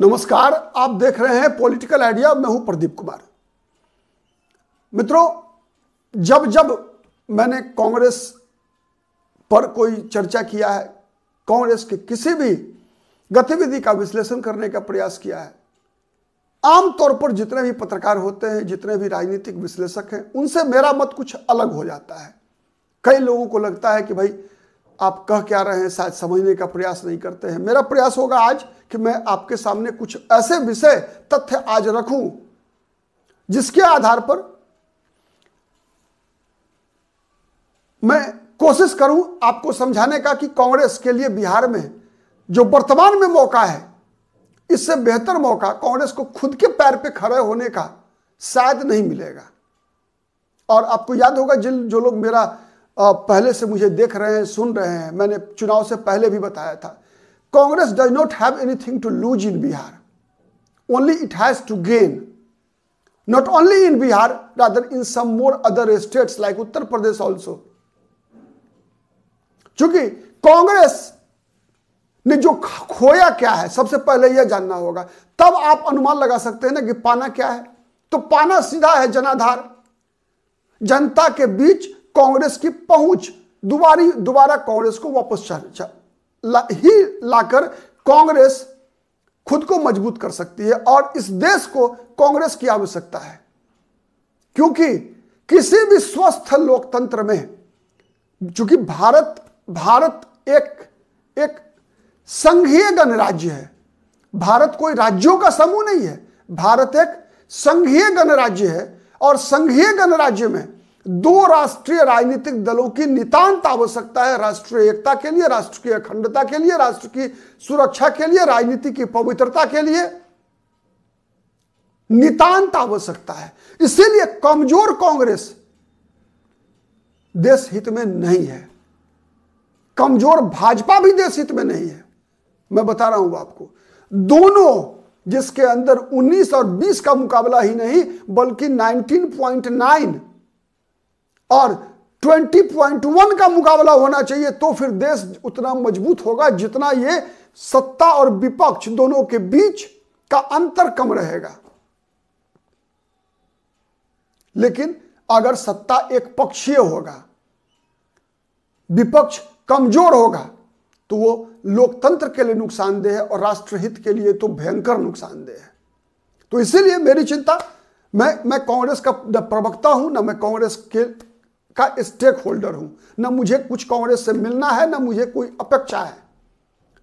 नमस्कार, आप देख रहे हैं पॉलिटिकल आइडिया। मैं हूं प्रदीप कुमार। मित्रों, जब जब मैंने कांग्रेस पर कोई चर्चा किया है, कांग्रेस के किसी भी गतिविधि का विश्लेषण करने का प्रयास किया है, आमतौर पर जितने भी पत्रकार होते हैं, जितने भी राजनीतिक विश्लेषक हैं, उनसे मेरा मत कुछ अलग हो जाता है। कई लोगों को लगता है कि भाई आप कह क्या रहे हैं, शायद समझने का प्रयास नहीं करते हैं। मेरा प्रयास होगा आज कि मैं आपके सामने कुछ ऐसे विषय तथ्य आज रखूं जिसके आधार पर मैं कोशिश करूं आपको समझाने का कि कांग्रेस के लिए बिहार में जो वर्तमान में मौका है, इससे बेहतर मौका कांग्रेस को खुद के पैर पे खड़े होने का शायद नहीं मिलेगा। और आपको याद होगा, जो लोग मेरा पहले से मुझे देख रहे हैं, सुन रहे हैं, मैंने चुनाव से पहले भी बताया था, Congress does not have anything to lose in Bihar, only it has to gain, not only in Bihar, rather in some more other states like Uttar Pradesh also. क्योंकि कांग्रेस ने जो खोया क्या है, सबसे पहले यह जानना होगा, तब आप अनुमान लगा सकते हैं ना कि पाना क्या है। तो पाना सीधा है जनाधार, जनता के बीच कांग्रेस की पहुंच, दोबारा कांग्रेस को वापस लाकर कांग्रेस खुद को मजबूत कर सकती है। और इस देश को कांग्रेस की आवश्यकता है, क्योंकि किसी भी स्वस्थ लोकतंत्र में, चूंकि भारत एक संघीय गणराज्य है, भारत कोई राज्यों का समूह नहीं है, भारत एक संघीय गणराज्य है। और संघीय गणराज्य में दो राष्ट्रीय राजनीतिक दलों की नितांत आवश्यकता है, राष्ट्रीय एकता के लिए, राष्ट्र की अखंडता के लिए, राष्ट्र की सुरक्षा के लिए, राजनीति की पवित्रता के लिए नितांत आवश्यकता है। इसीलिए कमजोर कांग्रेस देश हित में नहीं है, कमजोर भाजपा भी देश हित में नहीं है। मैं बता रहा हूं आपको, दोनों जिसके अंदर 19 और 20 का मुकाबला ही नहीं, बल्कि 19.9 और 20.1 का मुकाबला होना चाहिए, तो फिर देश उतना मजबूत होगा जितना ये सत्ता और विपक्ष दोनों के बीच का अंतर कम रहेगा। लेकिन अगर सत्ता एक पक्षीय होगा, विपक्ष कमजोर होगा, तो वो लोकतंत्र के लिए नुकसानदेह है और राष्ट्रहित के लिए तो भयंकर नुकसानदेह है। तो इसीलिए मेरी चिंता, मैं कांग्रेस का न प्रवक्ता हूं, न मैं कांग्रेस का स्टेक होल्डर हूं, न मुझे कुछ कांग्रेस से मिलना है, न मुझे कोई अपेक्षा है।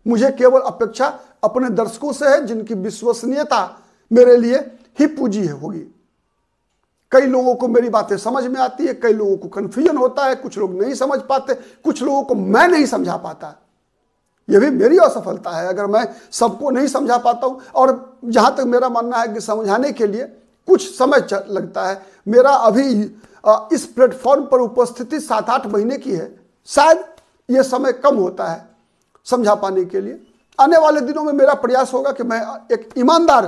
मुझे केवल अपेक्षा अपने दर्शकों से है, जिनकी विश्वसनीयता मेरे लिए ही पूजी होगी। कई लोगों को मेरी बातें समझ में आती है, कई लोगों को कंफ्यूजन होता है, कुछ लोग नहीं समझ पाते, कुछ लोगों को मैं नहीं समझा पाता। यह भी मेरी असफलता है अगर मैं सबको नहीं समझा पाता हूं। और जहां तक मेरा मानना है कि समझाने के लिए कुछ समय लगता है। मेरा अभी इस प्लेटफॉर्म पर उपस्थिति 7-8 महीने की है, शायद यह समय कम होता है समझा पाने के लिए। आने वाले दिनों में मेरा प्रयास होगा कि मैं एक ईमानदार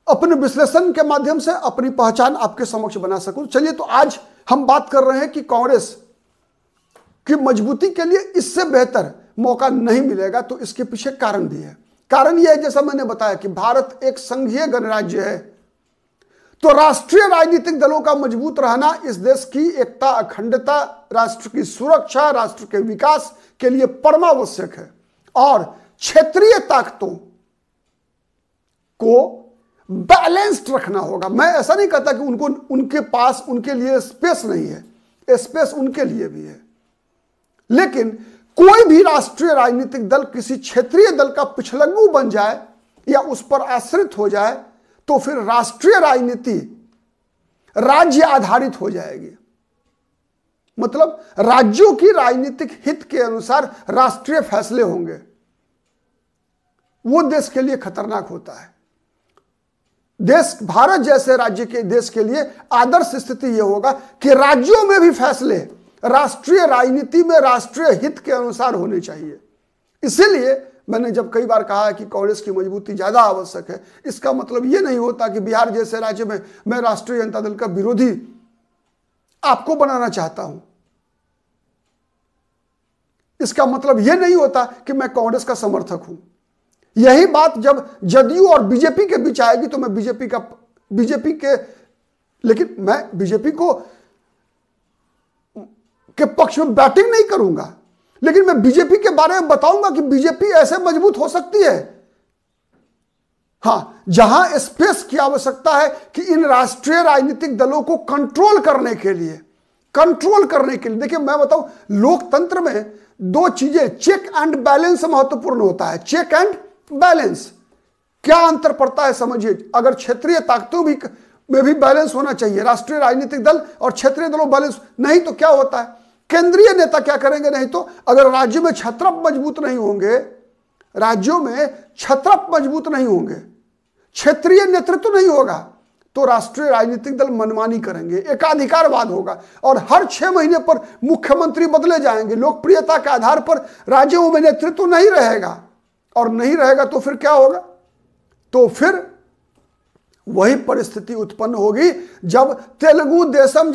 अपने विश्लेषण के माध्यम से अपनी पहचान आपके समक्ष बना सकूं। चलिए, तो आज हम बात कर रहे हैं कि कांग्रेस की मजबूती के लिए इससे बेहतर मौका नहीं मिलेगा। तो इसके पीछे कारण भी है। कारण यह है, जैसा मैंने बताया, कि भारत एक संघीय गणराज्य है, तो राष्ट्रीय राजनीतिक दलों का मजबूत रहना इस देश की एकता, अखंडता, राष्ट्र की सुरक्षा, राष्ट्र के विकास के लिए परमावश्यक है। और क्षेत्रीय ताकतों को बैलेंस्ड रखना होगा। मैं ऐसा नहीं कहता कि उनके पास उनके लिए स्पेस नहीं है, स्पेस उनके लिए भी है। लेकिन कोई भी राष्ट्रीय राजनीतिक दल किसी क्षेत्रीय दल का पिछलग्गू बन जाए या उस पर आश्रित हो जाए, तो फिर राष्ट्रीय राजनीति राज्य आधारित हो जाएगी। मतलब राज्यों की राजनीतिक हित के अनुसार राष्ट्रीय फैसले होंगे, वो देश के लिए खतरनाक होता है। भारत जैसे राज्य के देश के लिए आदर्श स्थिति यह होगा कि राज्यों में भी फैसले राष्ट्रीय राजनीति में राष्ट्रीय हित के अनुसार होने चाहिए। इसीलिए मैंने जब कई बार कहा है कि कांग्रेस की मजबूती ज्यादा आवश्यक है, इसका मतलब यह नहीं होता कि बिहार जैसे राज्य में मैं राष्ट्रीय जनता दल का विरोधी आपको बनाना चाहता हूं। इसका मतलब यह नहीं होता कि मैं कांग्रेस का समर्थक हूं। यही बात जब जदयू और बीजेपी के बीच आएगी तो मैं बीजेपी के लेकिन मैं बीजेपी के पक्ष में बैटिंग नहीं करूंगा, लेकिन मैं बीजेपी के बारे में बताऊंगा कि बीजेपी ऐसे मजबूत हो सकती है। हां, जहां स्पेस की आवश्यकता है कि इन राष्ट्रीय राजनीतिक दलों को कंट्रोल करने के लिए देखिए मैं बताऊं, लोकतंत्र में दो चीजें, चेक एंड बैलेंस महत्वपूर्ण होता है। चेक एंड बैलेंस क्या अंतर पड़ता है समझिए। अगर क्षेत्रीय ताकतों में भी बैलेंस होना चाहिए, राष्ट्रीय राजनीतिक दल और क्षेत्रीय दलों बैलेंस नहीं तो क्या होता है, केंद्रीय नेता क्या करेंगे, नहीं तो अगर राज्य में छत्रप मजबूत नहीं होंगे, राज्यों में छत्रप मजबूत नहीं होंगे, क्षेत्रीय नेतृत्व नहीं होगा, तो राष्ट्रीय राजनीतिक दल मनमानी करेंगे, एकाधिकारवाद होगा और हर 6 महीने पर मुख्यमंत्री बदले जाएंगे। लोकप्रियता के आधार पर राज्यों में नेतृत्व नहीं रहेगा, और नहीं रहेगा तो फिर क्या होगा, तो फिर वही परिस्थिति उत्पन्न होगी जब तेलुगु देशम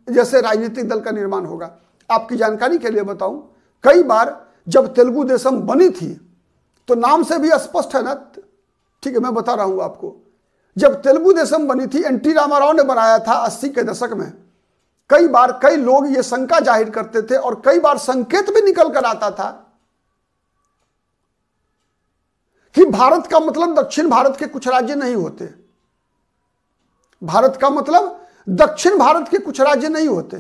जैसे राजनीतिक दल का निर्माण होगा। आपकी जानकारी के लिए बताऊं, कई बार जब तेलुगु देशम बनी थी, तो नाम से भी स्पष्ट है ना, ठीक है मैं बता रहा हूं आपको, जब तेलुगु देशम बनी थी, एनटी रामाराव ने बनाया था 80 के दशक में, कई बार कई लोग ये शंका जाहिर करते थे और कई बार संकेत भी निकल कर आता था कि भारत का मतलब दक्षिण भारत के कुछ राज्य नहीं होते, भारत का मतलब दक्षिण भारत के कुछ राज्य नहीं होते।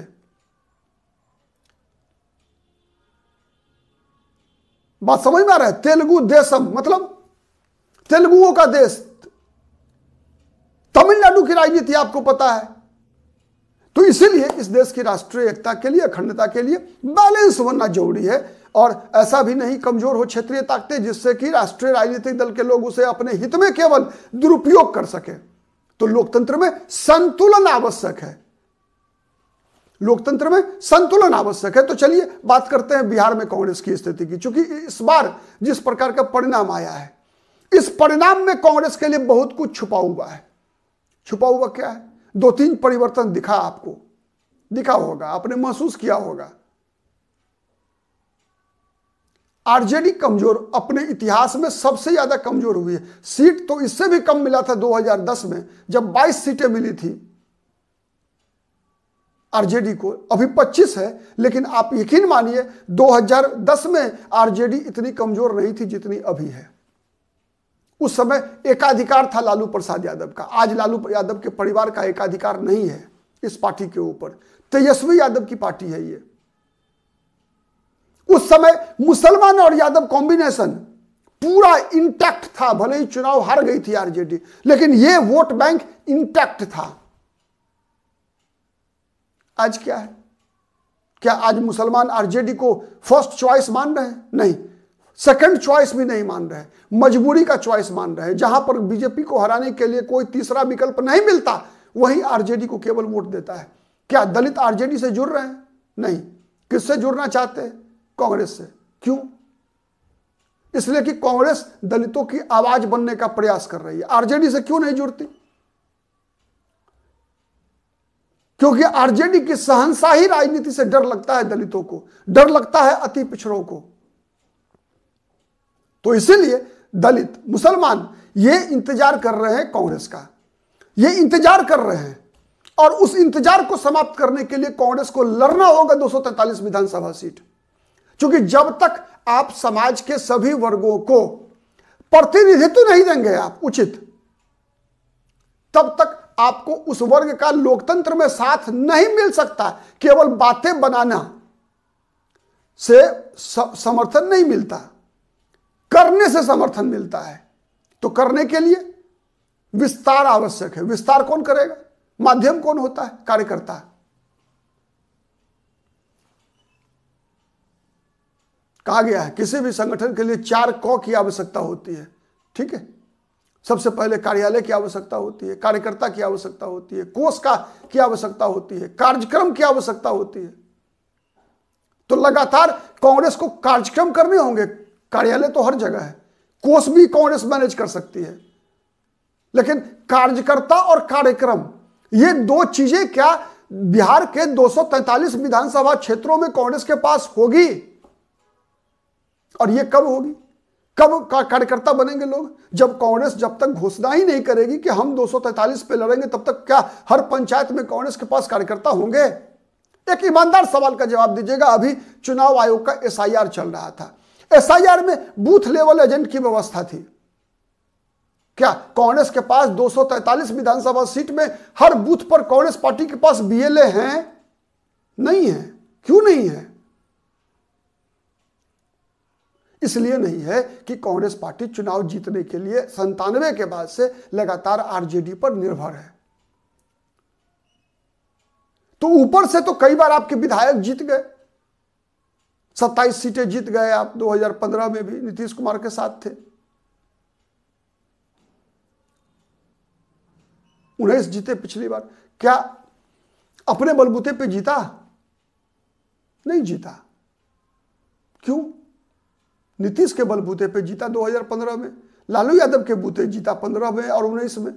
बात समझ में आ रहा है, तेलुगु देशम मतलब तेलुगुओं का देश। तमिलनाडु की राजनीति आपको पता है, तो इसीलिए इस देश की राष्ट्रीय एकता के लिए, अखंडता के लिए बैलेंस बनना जरूरी है, और ऐसा भी नहीं कमजोर हो क्षेत्रीय ताकतें जिससे कि राष्ट्रीय राजनीतिक दल के लोग उसे अपने हित में केवल दुरुपयोग कर सके। तो लोकतंत्र में संतुलन आवश्यक है, लोकतंत्र में संतुलन आवश्यक है। तो चलिए बात करते हैं बिहार में कांग्रेस की स्थिति की। चूंकि इस बार जिस प्रकार का परिणाम आया है, इस परिणाम में कांग्रेस के लिए बहुत कुछ छुपा हुआ है। छुपा हुआ क्या है? 2-3 परिवर्तन दिखा होगा, आपने महसूस किया होगा। आरजेडी कमजोर, अपने इतिहास में सबसे ज्यादा कमजोर हुई है। सीट तो इससे भी कम मिला था 2010 में, जब 22 सीटें मिली थी आरजेडी को, अभी 25 है। लेकिन आप यकीन मानिए 2010 में आरजेडी इतनी कमजोर नहीं थी जितनी अभी है। उस समय एकाधिकार था लालू प्रसाद यादव का, आज लालू यादव के परिवार का एकाधिकार नहीं है इस पार्टी के ऊपर, तेजस्वी यादव की पार्टी है ये। उस समय मुसलमान और यादव कॉम्बिनेशन पूरा इंटैक्ट था, भले ही चुनाव हार गई थी आरजेडी, लेकिन ये वोट बैंक इंटैक्ट था। आज क्या है? क्या आज मुसलमान आरजेडी को फर्स्ट चॉइस मान रहे हैं? नहीं, सेकंड चॉइस भी नहीं मान रहे, मजबूरी का चॉइस मान रहे हैं। जहां पर बीजेपी को हराने के लिए कोई तीसरा विकल्प नहीं मिलता, वहीं आरजेडी को केवल वोट देता है। क्या दलित आरजेडी से जुड़ रहे हैं? नहीं। किससे जुड़ना चाहते हैं? कांग्रेस से। क्यों? इसलिए कि कांग्रेस दलितों की आवाज बनने का प्रयास कर रही है। आरजेडी से क्यों नहीं जुड़ती? क्योंकि आरजेडी की शहंशाही राजनीति से डर लगता है दलितों को, डर लगता है अति पिछड़ों को। तो इसीलिए दलित, मुसलमान ये इंतजार कर रहे हैं कांग्रेस का, ये इंतजार कर रहे हैं। और उस इंतजार को समाप्त करने के लिए कांग्रेस को लड़ना होगा 243 विधानसभा सीट। क्योंकि जब तक आप समाज के सभी वर्गों को प्रतिनिधित्व नहीं देंगे आप उचित, तब तक आपको उस वर्ग का लोकतंत्र में साथ नहीं मिल सकता। केवल बातें बनाना से समर्थन नहीं मिलता, करने से समर्थन मिलता है। तो करने के लिए विस्तार आवश्यक है। विस्तार कौन करेगा? माध्यम कौन होता है? कार्यकर्ता। कहा गया है किसी भी संगठन के लिए 4 क की आवश्यकता होती है। ठीक है, सबसे पहले कार्यालय की आवश्यकता होती है, कार्यकर्ता की आवश्यकता होती है, कोष की आवश्यकता होती है, कार्यक्रम की आवश्यकता होती है। तो लगातार कांग्रेस को कार्यक्रम करने होंगे। कार्यालय तो हर जगह है, कोष भी कांग्रेस मैनेज कर सकती है, लेकिन कार्यकर्ता और कार्यक्रम, ये 2 चीजें क्या बिहार के 243 विधानसभा क्षेत्रों में कांग्रेस के पास होगी? और ये कब होगी? कब का कार्यकर्ता बनेंगे लोग? जब कांग्रेस जब तक घोषणा ही नहीं करेगी कि हम 243 पे लड़ेंगे, तब तक क्या हर पंचायत में कांग्रेस के पास कार्यकर्ता होंगे? एक ईमानदार सवाल का जवाब दीजिएगा। अभी चुनाव आयोग का एसआईआर चल रहा था, एसआईआर में बूथ लेवल एजेंट की व्यवस्था थी। क्या कांग्रेस के पास 243 विधानसभा सीट में हर बूथ पर कांग्रेस पार्टी के पास बीएलए हैं? नहीं है। क्यों नहीं है? इसलिए नहीं है कि कांग्रेस पार्टी चुनाव जीतने के लिए 97 के बाद से लगातार आरजेडी पर निर्भर है। तो ऊपर से तो कई बार आपके विधायक जीत गए, 27 सीटें जीत गए आप। 2015 में भी नीतीश कुमार के साथ थे। 19 जीते पिछली बार। क्या अपने बलबूते पे जीता? नहीं जीता। क्यों? नीतीश के बलबूते पे जीता 2015 में, लालू यादव के बूते जीता 15 में और 19 में।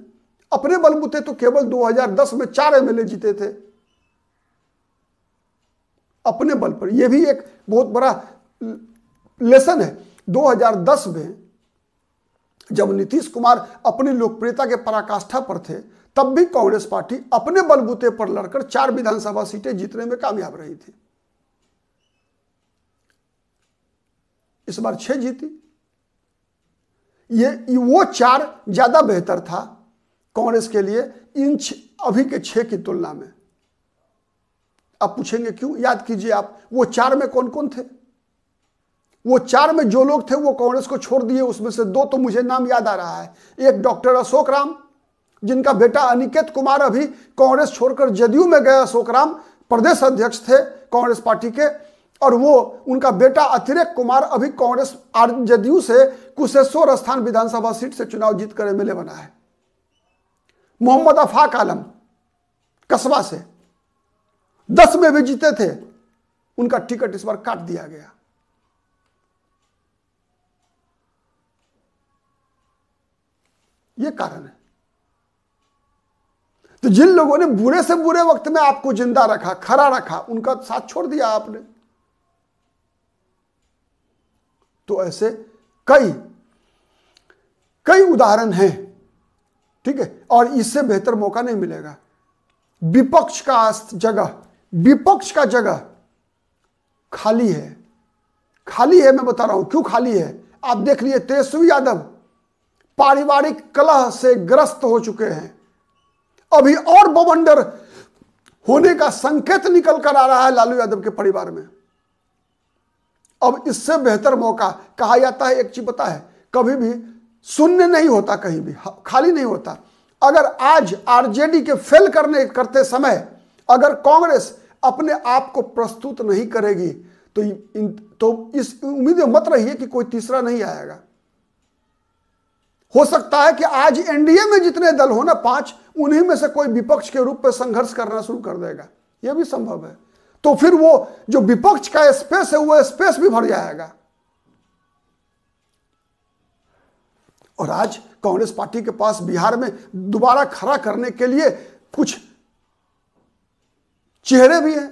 अपने बलबूते तो केवल 2010 में 4 एमएलए जीते थे अपने बल पर। यह भी एक बहुत बड़ा लेसन है। 2010 में जब नीतीश कुमार अपनी लोकप्रियता के पराकाष्ठा पर थे, तब भी कांग्रेस पार्टी अपने बलबूते पर लड़कर 4 विधानसभा सीटें जीतने में कामयाब रही थी। इस बार 6 जीती। ये वो 4 ज्यादा बेहतर था कांग्रेस के लिए इन अभी के 6 की तुलना में। आप पूछेंगे क्यों? याद कीजिए आप, वो 4 में कौन कौन थे? वो 4 में जो लोग थे वो कांग्रेस को छोड़ दिए, उसमें से 2 तो मुझे नाम याद आ रहा है। एक डॉक्टर अशोक राम, जिनका बेटा अनिकेत कुमार अभी कांग्रेस छोड़कर जदयू में गए। अशोक राम प्रदेश अध्यक्ष थे कांग्रेस पार्टी के, और वो उनका बेटा अतिरेक कुमार अभी कांग्रेस जदयू से कुशेश्वर स्थान विधानसभा सीट से चुनाव जीतकर एमएलए बना है। मोहम्मद अफाक आलम कसबा से 10 में भी जीते थे, उनका टिकट इस बार काट दिया गया। यह कारण है। तो जिन लोगों ने बुरे से बुरे वक्त में आपको जिंदा रखा, खड़ा रखा, उनका साथ छोड़ दिया आपने। तो ऐसे कई कई उदाहरण हैं, ठीक है। और इससे बेहतर मौका नहीं मिलेगा। विपक्ष का जगह खाली है। खाली है, मैं बता रहा हूं क्यों खाली है। आप देख लिए तेजस्वी यादव पारिवारिक कलह से ग्रस्त हो चुके हैं। अभी और बवंडर होने का संकेत निकल कर आ रहा है लालू यादव के परिवार में। अब इससे बेहतर मौका, कहा जाता है एक चीज पता है, कभी भी शून्य नहीं होता, कहीं भी खाली नहीं होता। अगर आज आरजेडी के फेल करते समय अगर कांग्रेस अपने आप को प्रस्तुत नहीं करेगी तो इस उम्मीद मत रहिए कि कोई तीसरा नहीं आएगा। हो सकता है कि आज एनडीए में जितने दल हो ना 5, उन्हीं में से कोई विपक्ष के रूप में संघर्ष करना शुरू कर देगा। यह भी संभव है। तो फिर वो जो विपक्ष का स्पेस है वो स्पेस भी भर जाएगा। और आज कांग्रेस पार्टी के पास बिहार में दोबारा खड़ा करने के लिए कुछ चेहरे भी हैं।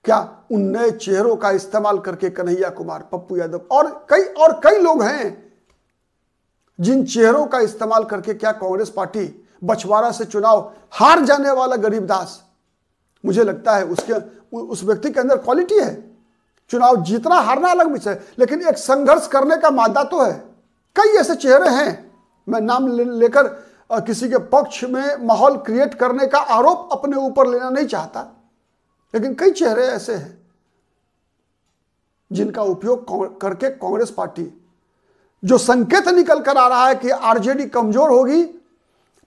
क्या उन नए चेहरों का इस्तेमाल करके कन्हैया कुमार, पप्पू यादव और कई लोग हैं, जिन चेहरों का इस्तेमाल करके क्या कांग्रेस पार्टी बछवाड़ा से चुनाव हार जाने वाला गरीबदास, मुझे लगता है उस व्यक्ति के अंदर क्वालिटी है। चुनाव जीतना हारना अलग विषय, लेकिन एक संघर्ष करने का मादा तो है। कई ऐसे चेहरे हैं, मैं नाम लेकर किसी के पक्ष में माहौल क्रिएट करने का आरोप अपने ऊपर लेना नहीं चाहता, लेकिन कई चेहरे ऐसे हैं जिनका उपयोग करके कांग्रेस पार्टी, जो संकेत निकल कर आ रहा है कि आरजेडी कमजोर होगी,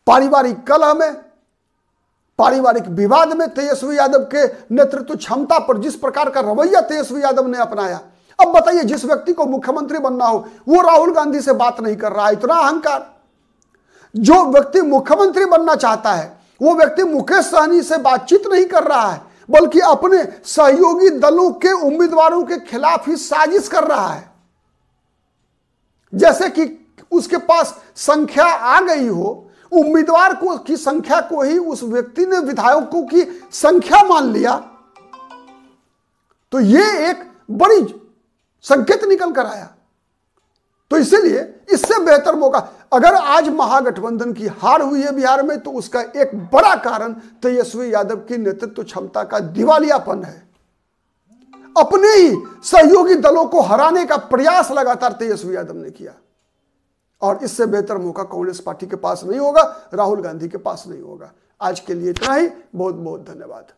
पारिवारिक कलह में, पारिवारिक विवाद में तेजस्वी यादव के नेतृत्व क्षमता पर जिस प्रकार का रवैया तेजस्वी यादव ने अपनाया। अब बताइए, जिस व्यक्ति को मुख्यमंत्री बनना हो वो राहुल गांधी से बात नहीं कर रहा है, इतना अहंकार। जो व्यक्ति मुख्यमंत्री बनना चाहता है वो व्यक्ति मुकेश सहनी से बातचीत नहीं कर रहा है, बल्कि अपने सहयोगी दलों के उम्मीदवारों के खिलाफ ही साजिश कर रहा है। जैसे कि उसके पास संख्या आ गई हो, उम्मीदवार की संख्या को ही उस व्यक्ति ने विधायकों की संख्या मान लिया। तो यह एक बड़ी संकेत निकल कर आया। तो इसीलिए इससे बेहतर मौका, अगर आज महागठबंधन की हार हुई है बिहार में, तो उसका एक बड़ा कारण तेजस्वी यादव की नेतृत्व क्षमता का दिवालियापन है। अपने ही सहयोगी दलों को हराने का प्रयास लगातार तेजस्वी यादव ने किया, और इससे बेहतर मौका कांग्रेस पार्टी के पास नहीं होगा, राहुल गांधी के पास नहीं होगा। आज के लिए इतना ही। बहुत बहुत धन्यवाद।